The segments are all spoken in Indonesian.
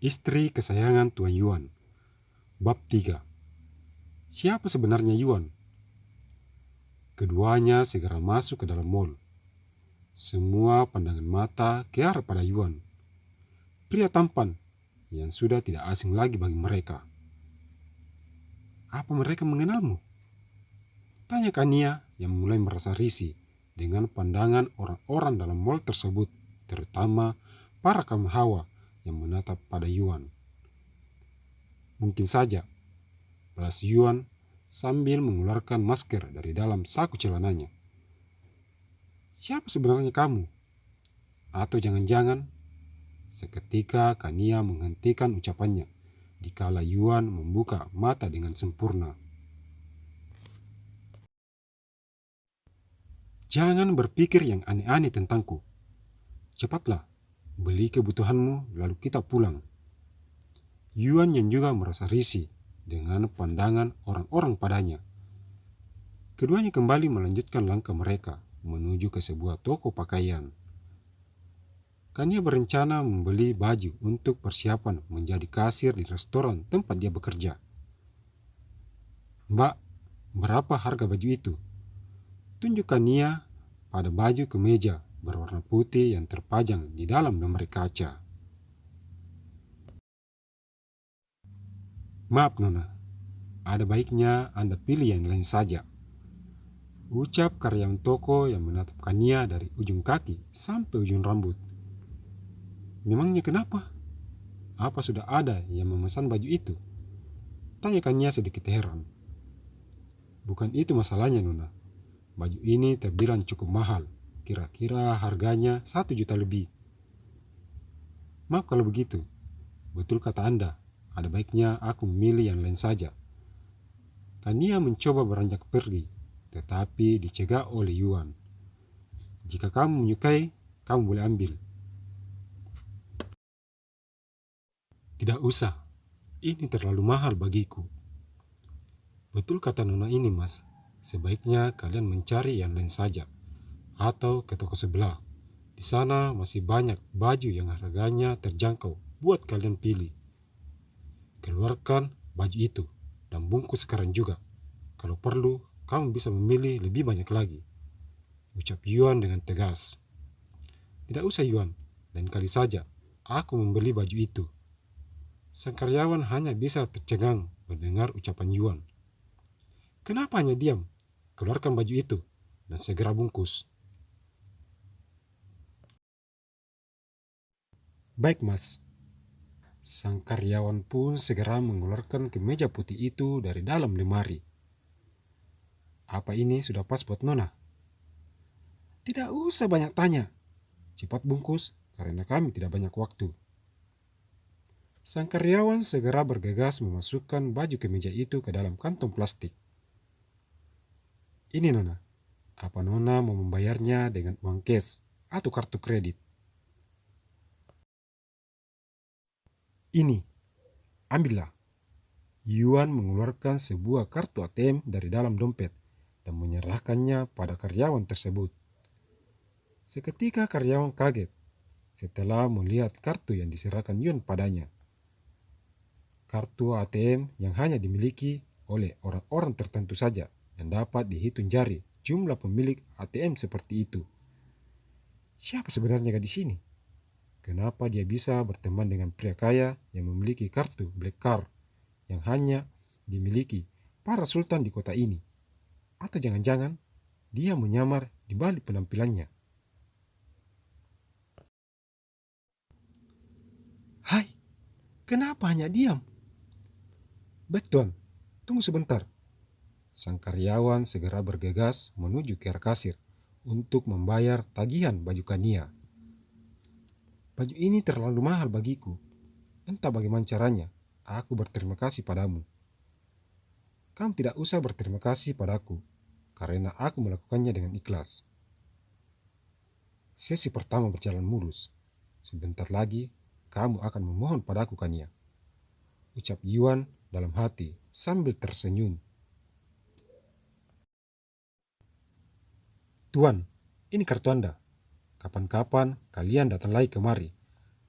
Istri kesayangan Tuan Yuan. Bab 3. Siapa sebenarnya Yuan? Keduanya segera masuk ke dalam mall. Semua pandangan mata ke arah pada Yuan, pria tampan yang sudah tidak asing lagi bagi mereka. Apa mereka mengenalmu? Tanya Kania yang mulai merasa risih dengan pandangan orang-orang dalam mall tersebut, terutama para kaum hawa yang menatap pada Yuan. Mungkin saja, balas Yuan sambil mengeluarkan masker dari dalam saku celananya. Siapa sebenarnya kamu? Atau jangan-jangan seketika Kania menghentikan ucapannya dikala Yuan membuka mata dengan sempurna. Jangan berpikir yang aneh-aneh tentangku. Cepatlah, beli kebutuhanmu lalu kita pulang. Yuan yang juga merasa risih dengan pandangan orang-orang padanya. Keduanya kembali melanjutkan langkah mereka menuju ke sebuah toko pakaian. Kania berencana membeli baju untuk persiapan menjadi kasir di restoran tempat dia bekerja. Mbak, berapa harga baju itu? Tunjuk Kania pada baju kemeja berwarna putih yang terpajang di dalam lemari kaca. Maaf Nona, ada baiknya Anda pilih yang lain saja. Ucap karyawan toko yang menatap Kania dari ujung kaki sampai ujung rambut. Memangnya kenapa? Apa sudah ada yang memesan baju itu? Tanya Kania sedikit heran. Bukan itu masalahnya Nona. Baju ini terbilang cukup mahal. Kira-kira harganya 1 juta lebih. Maaf kalau begitu. Betul kata Anda. Ada baiknya aku memilih yang lain saja. Kania mencoba beranjak pergi, tetapi dicegah oleh Yuan. Jika kamu menyukai, kamu boleh ambil. Tidak usah. Ini terlalu mahal bagiku. Betul kata Nona ini, Mas. Sebaiknya kalian mencari yang lain saja. Atau ke toko sebelah. Di sana masih banyak baju yang harganya terjangkau buat kalian pilih. Keluarkan baju itu dan bungkus sekarang juga. Kalau perlu, kamu bisa memilih lebih banyak lagi. Ucap Yuan dengan tegas. Tidak usah Yuan, lain kali saja aku membeli baju itu. Sang karyawan hanya bisa tercengang mendengar ucapan Yuan. Kenapa hanya diam? Keluarkan baju itu dan segera bungkus. Baik Mas. Sang karyawan pun segera mengeluarkan kemeja putih itu dari dalam lemari. Apa ini sudah pas buat Nona? Tidak usah banyak tanya. Cepat bungkus karena kami tidak banyak waktu. Sang karyawan segera bergegas memasukkan baju kemeja itu ke dalam kantong plastik. Ini Nona. Apa Nona mau membayarnya dengan uang cash atau kartu kredit? Ini, ambillah. Yuan mengeluarkan sebuah kartu ATM dari dalam dompet dan menyerahkannya pada karyawan tersebut. Seketika karyawan kaget setelah melihat kartu yang diserahkan Yuan padanya. Kartu ATM yang hanya dimiliki oleh orang-orang tertentu saja dan dapat dihitung jari jumlah pemilik ATM seperti itu. Siapa sebenarnya gadis ini? Kenapa dia bisa berteman dengan pria kaya yang memiliki kartu black card yang hanya dimiliki para sultan di kota ini? Atau jangan-jangan dia menyamar di balik penampilannya? Hai, kenapa hanya diam? Baik tuan, tunggu sebentar. Sang karyawan segera bergegas menuju ke arah kasir untuk membayar tagihan baju Kania. Baju ini terlalu mahal bagiku. Entah bagaimana caranya, aku berterima kasih padamu. Kamu tidak usah berterima kasih padaku, karena aku melakukannya dengan ikhlas. Sesi pertama berjalan mulus. Sebentar lagi, kamu akan memohon padaku Kania. Ucap Yuan dalam hati sambil tersenyum. Tuan, ini kartu Anda. Kapan-kapan kalian datang lagi kemari.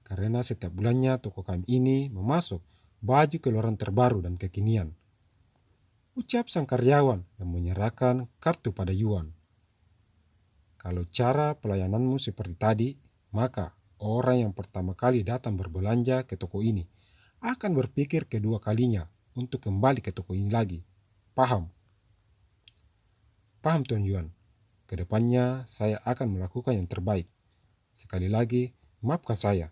karena setiap bulannya toko kami ini memasok baju keluaran terbaru dan kekinian. Ucap sang karyawan dan menyerahkan kartu pada Yuan. Kalau cara pelayananmu seperti tadi, maka orang yang pertama kali datang berbelanja ke toko ini akan berpikir kedua kalinya untuk kembali ke toko ini lagi. Paham? Paham Tuan Yuan. Kedepannya saya akan melakukan yang terbaik. Sekali lagi, maafkan saya.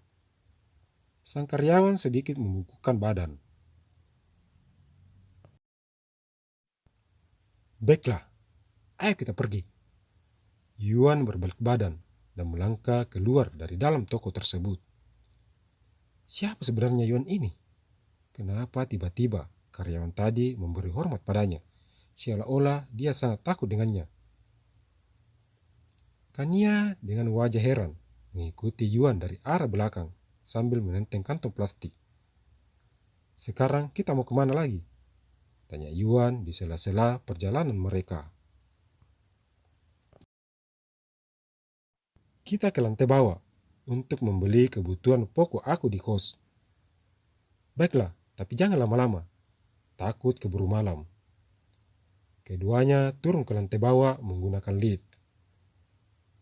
Sang karyawan sedikit membungkukkan badan. Baiklah, ayo kita pergi. Yuan berbalik badan dan melangkah keluar dari dalam toko tersebut. Siapa sebenarnya Yuan ini? Kenapa tiba-tiba karyawan tadi memberi hormat padanya, seolah-olah dia sangat takut dengannya? Kania dengan wajah heran mengikuti Yuan dari arah belakang sambil menenteng kantong plastik. Sekarang kita mau kemana lagi? Tanya Yuan di sela-sela perjalanan mereka. Kita ke lantai bawah untuk membeli kebutuhan pokok aku di kos. Baiklah, tapi jangan lama-lama. Takut keburu malam. Keduanya turun ke lantai bawah menggunakan lift.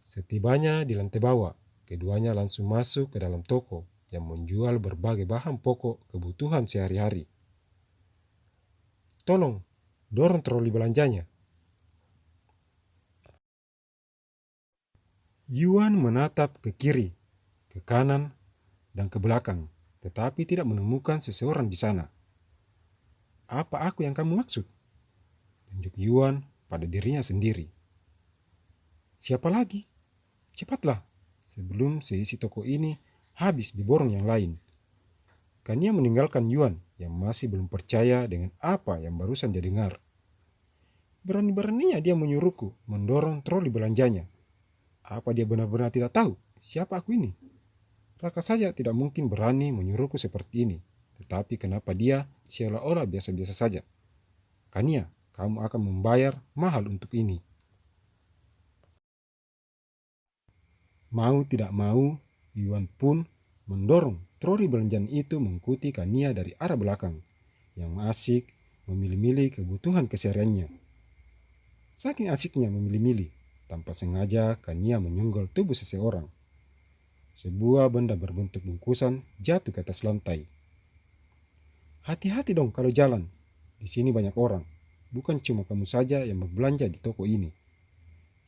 Setibanya di lantai bawah, keduanya langsung masuk ke dalam toko yang menjual berbagai bahan pokok kebutuhan sehari-hari. Tolong, dorong troli belanjanya. Yuan menatap ke kiri, ke kanan, dan ke belakang, tetapi tidak menemukan seseorang di sana. Apa aku yang kamu maksud? Tunjuk Yuan pada dirinya sendiri. Siapa lagi? Cepatlah, sebelum seisi toko ini habis diborong yang lain. Kania meninggalkan Yuan yang masih belum percaya dengan apa yang barusan dia dengar. Berani-beraninya dia menyuruhku mendorong troli belanjanya. Apa dia benar-benar tidak tahu siapa aku ini? Raka saja tidak mungkin berani menyuruhku seperti ini. Tetapi kenapa dia seolah-olah biasa-biasa saja? Kania, kamu akan membayar mahal untuk ini. Mau tidak mau, Yuan pun mendorong troli belanjaan itu mengikuti Kania dari arah belakang, yang asik memilih-milih kebutuhan kesehariannya. Saking asiknya memilih-milih, tanpa sengaja Kania menyenggol tubuh seseorang. Sebuah benda berbentuk bungkusan jatuh ke atas lantai. Hati-hati dong kalau jalan. Di sini banyak orang, bukan cuma kamu saja yang berbelanja di toko ini.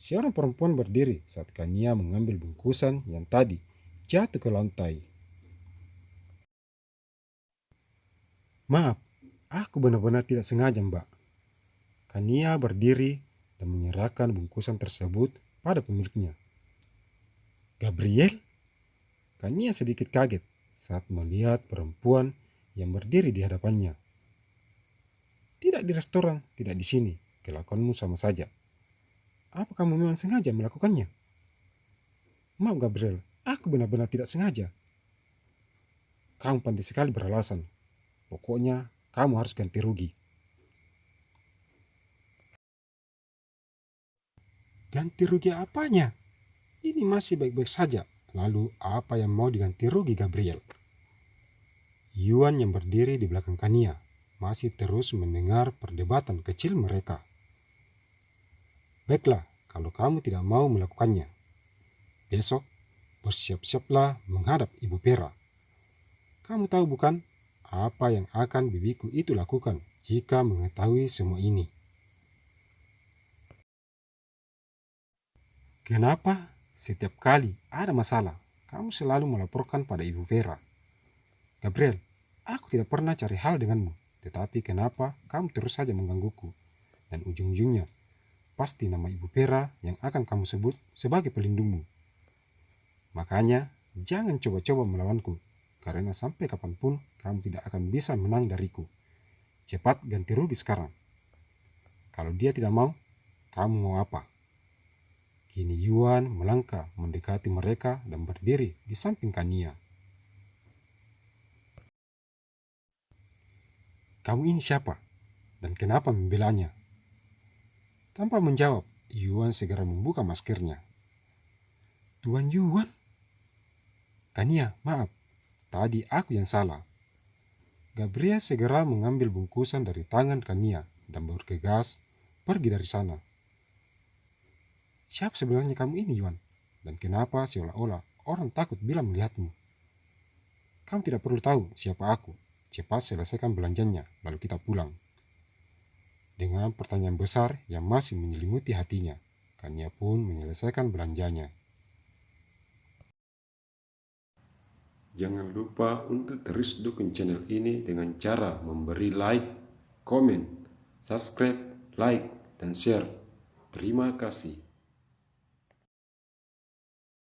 Seorang perempuan berdiri saat Kania mengambil bungkusan yang tadi jatuh ke lantai. Maaf, aku benar-benar tidak sengaja, Mbak. Kania berdiri dan menyerahkan bungkusan tersebut pada pemiliknya. Gabriel? Kania sedikit kaget saat melihat perempuan yang berdiri di hadapannya. Tidak di restoran, tidak di sini. Kelakuanmu sama saja. Apa kamu memang sengaja melakukannya? Maaf Gabriel, aku benar-benar tidak sengaja. Kamu pandai sekali beralasan. Pokoknya kamu harus ganti rugi. Ganti rugi apanya? Ini masih baik-baik saja. Lalu apa yang mau diganti rugi Gabriel? Yuan yang berdiri di belakang Kania masih terus mendengar perdebatan kecil mereka. Baiklah, kalau kamu tidak mau melakukannya. Besok, bersiap-siaplah menghadap Ibu Pera. Kamu tahu bukan apa yang akan bibiku itu lakukan jika mengetahui semua ini? Kenapa setiap kali ada masalah, kamu selalu melaporkan pada Ibu Vera? Gabriel, aku tidak pernah cari hal denganmu, tetapi kenapa kamu terus saja menggangguku? Dan ujung-ujungnya, pasti nama Ibu Vera yang akan kamu sebut sebagai pelindungmu. Makanya, jangan coba-coba melawanku, karena sampai kapanpun kamu tidak akan bisa menang dariku. Cepat ganti rugi sekarang. Kalau dia tidak mau, kamu mau apa? Kini Yuan melangkah mendekati mereka dan berdiri di samping Kania. Kamu ini siapa? Dan kenapa membelanya? Tanpa menjawab, Yuan segera membuka maskernya. Tuan Yuan? Kania, maaf. tadi aku yang salah. Gabriel segera mengambil bungkusan dari tangan Kania dan bergegas pergi dari sana. Siapa sebenarnya kamu ini, Yuan? Dan kenapa seolah-olah orang takut bila melihatmu? Kamu tidak perlu tahu siapa aku. Cepat selesaikan belanjanya, lalu kita pulang. Dengan pertanyaan besar yang masih menyelimuti hatinya, Kania pun menyelesaikan belanjanya. Jangan lupa untuk terus dukung channel ini dengan cara memberi like, komen, subscribe, like, dan share. Terima kasih.